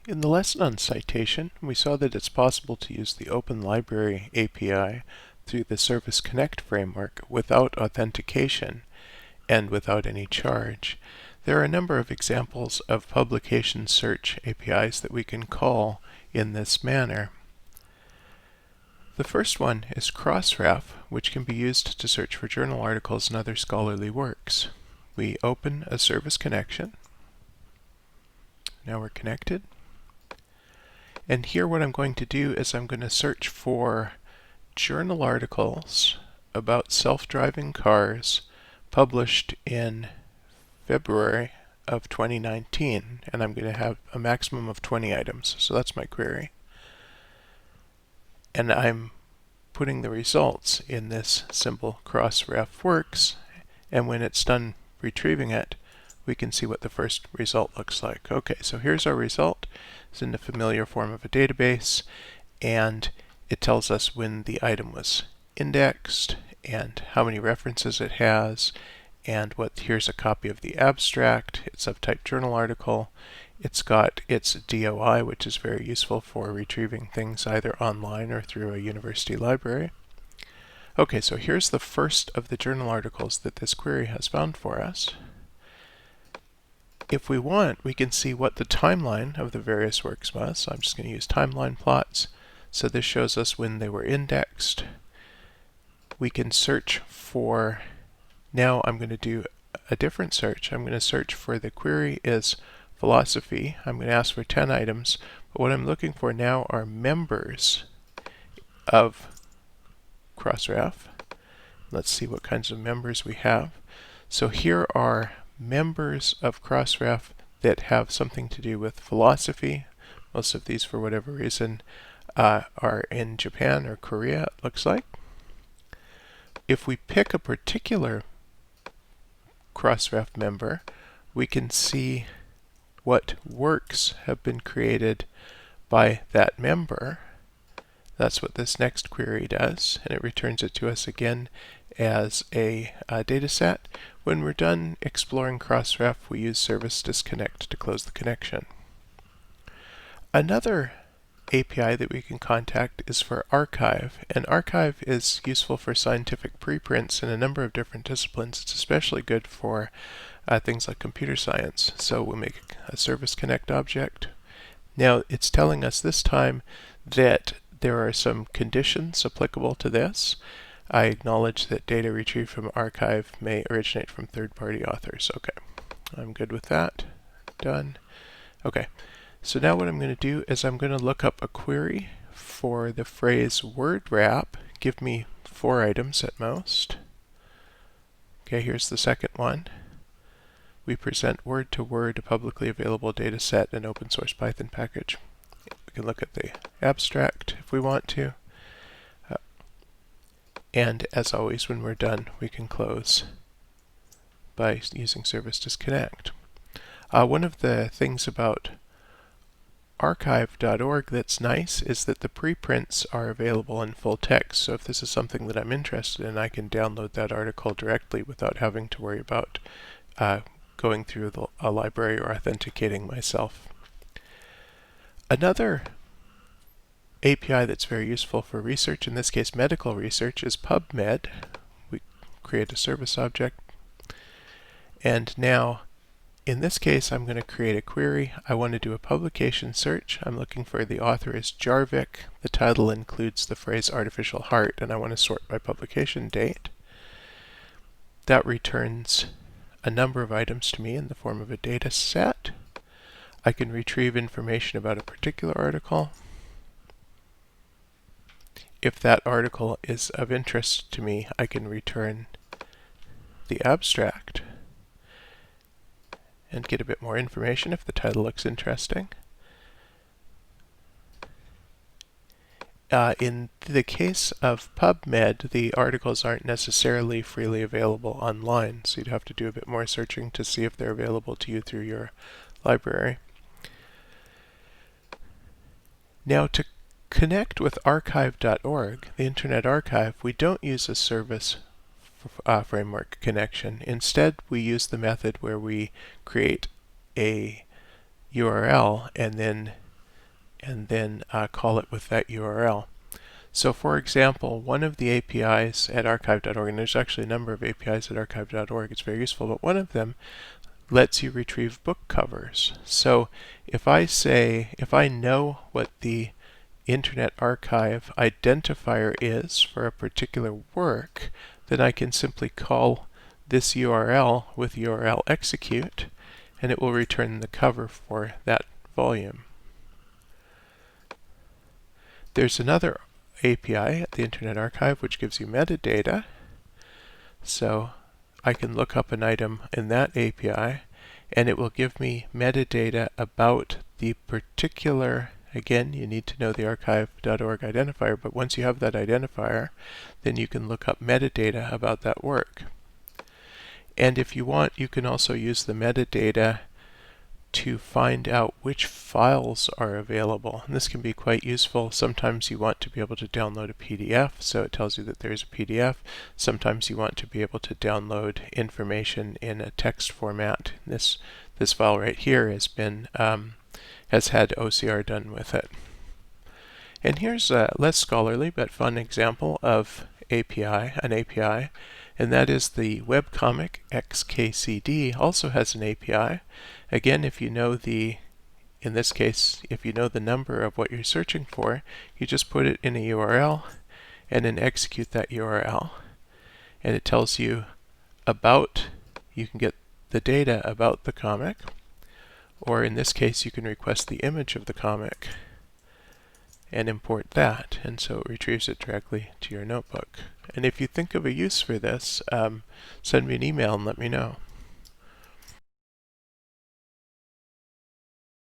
In the lesson on citation, we saw that it's possible to use the Open Library API through the Service Connect framework without authentication and without any charge. There are a number of examples of publication search APIs that we can call in this manner. The first one is Crossref, which can be used to search for journal articles and other scholarly works. We open a service connection. Now we're connected. And here what I'm going to do is I'm going to search for journal articles about self-driving cars published in February of 2019, and I'm going to have a maximum of 20 items. So that's my query. And I'm putting the results in this simple Crossref works, and when it's done retrieving it, we can see what the first result looks like. Okay, so here's our result. It's in the familiar form of a database, and it tells us when the item was indexed and how many references it has, and here's a copy of the abstract. It's of type journal article. It's got its DOI, which is very useful for retrieving things either online or through a university library. Okay, so here's the first of the journal articles that this query has found for us. If we want, we can see what the timeline of the various works was. So I'm just going to use timeline plots. So this shows us when they were indexed. We can search for, now I'm going to do a different search. I'm going to search for, the query is philosophy. I'm going to ask for 10 items, but what I'm looking for now are members of Crossref. Let's see what kinds of members we have. So here are members of Crossref that have something to do with philosophy. Most of these, for whatever reason, are in Japan or Korea, it looks like. If we pick a particular Crossref member, we can see what works have been created by that member. That's what this next query does, and it returns it to us again as a data set. When we're done exploring Crossref, we use service disconnect to close the connection. Another API that we can contact is for archive, and archive is useful for scientific preprints in a number of different disciplines. It's especially good for things like computer science. So we'll make a service connect object. Now it's telling us this time that there are some conditions applicable to this. I acknowledge that data retrieved from archive may originate from third-party authors. Okay, I'm good with that. Done. Okay, so now what I'm going to do is I'm going to look up a query for the phrase word wrap. Give me 4 items at most. Okay, here's the second one. We present word to word a publicly available data set in open source Python package. We can look at the abstract if we want to. And as always, when we're done, we can close by using service disconnect. One of the things about archive.org that's nice is that the preprints are available in full text. So if this is something that I'm interested in, I can download that article directly without having to worry about going through a library or authenticating myself. Another API that's very useful for research, in this case medical research, is PubMed. We create a service object, and now in this case I'm going to create a query. I want to do a publication search. I'm looking for, the author is Jarvik, the title includes the phrase artificial heart, and I want to sort by publication date. That returns a number of items to me in the form of a data set. I can retrieve information about a particular article. If that article is of interest to me, I can return the abstract and get a bit more information if the title looks interesting. In the case of PubMed, the articles aren't necessarily freely available online, so you'd have to do a bit more searching to see if they're available to you through your library. Now, to connect with archive.org, the Internet Archive, we don't use a service framework connection. Instead, we use the method where we create a URL and then and then call it with that URL. So for example, one of the APIs at archive.org, and there's actually a number of APIs at archive.org, it's very useful, but one of them lets you retrieve book covers. So if I know what the Internet Archive identifier is for a particular work, then I can simply call this URL with URL execute, and it will return the cover for that volume. There's another API at the Internet Archive which gives you metadata. So I can look up an item in that API, and it will give me metadata about the particular. Again, you need to know the archive.org identifier, but once you have that identifier, then you can look up metadata about that work. And if you want, you can also use the metadata to find out which files are available. And this can be quite useful. Sometimes you want to be able to download a PDF, so it tells you that there's a PDF. Sometimes you want to be able to download information in a text format. This file right here has had OCR done with it. And here's a less scholarly but fun example of an API, and that is the webcomic XKCD also has an API. Again, if you know in this case, if you know the number of what you're searching for, you just put it in a URL and then execute that URL. And it tells you you can get the data about the comic, or in this case, you can request the image of the comic and import that, and so it retrieves it directly to your notebook. And if you think of a use for this, send me an email and let me know.